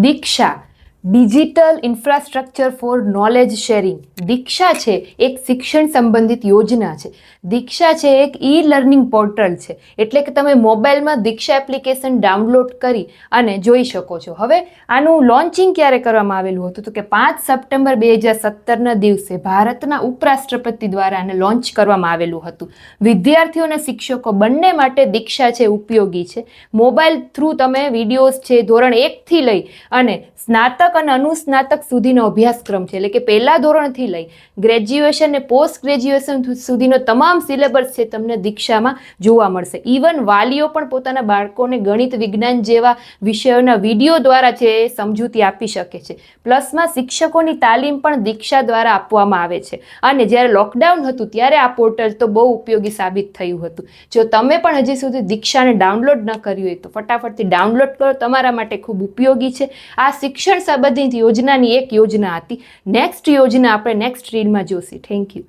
Diksha digital infrastructure for knowledge sharing. Diksha છે એક શિક્ષણ સંબંધિત યોજના છે. દીક્ષા છે એક ઈ લર્નિંગ પોર્ટલ છે, એટલે કે તમે મોબાઈલમાં દીક્ષા એપ્લિકેશન ડાઉનલોડ કરી અને જોઈ શકો છો. હવે આનું લોન્ચિંગ ક્યારે કરવામાં આવેલું હતું? તો કે 5 સપ્ટેમ્બર 2017ના દિવસે ભારતના ઉપરાષ્ટ્રપતિ દ્વારા આને લોન્ચ કરવામાં આવેલું હતું. વિદ્યાર્થીઓ અને શિક્ષકો બંને માટે દીક્ષા છે ઉપયોગી છે. મોબાઈલ થ્રુ તમે વિડીયોઝ છે ધોરણ 1થી લઈ અને સ્નાતક અને અનુસ્નાતક સુધીનો અભ્યાસક્રમ છે, એટલે કે પહેલા ધોરણથી લઈ ગ્રેજ્યુએશન અને પોસ્ટ ગ્રેજ્યુએશન સુધીનો તમામ સિલેબસ છે તમને દીક્ષામાં જોવા મળશે. ઇવન વાલીઓ પણ પોતાના બાળકોને ગણિત, વિજ્ઞાન જેવા વિષયોના વિડીયો દ્વારા છે એ સમજૂતી આપી શકે છે. પ્લસમાં શિક્ષકોની તાલીમ પણ દીક્ષા દ્વારા આપવામાં આવે છે. અને જ્યારે લોકડાઉન હતું ત્યારે આ પોર્ટલ તો બહુ ઉપયોગી સાબિત થયું હતું. જો તમે પણ હજી સુધી દીક્ષાને ડાઉનલોડ ન કર્યું હોય તો ફટાફટથી ડાઉનલોડ કરો, તમારા માટે ખૂબ ઉપયોગી છે. આ શિક્ષણ સંબંધિત યોજનાની એક યોજના હતી. નેક્સ્ટ યોજના આપણે નેક્સ્ટ રીલમાં જોશી. Thank you.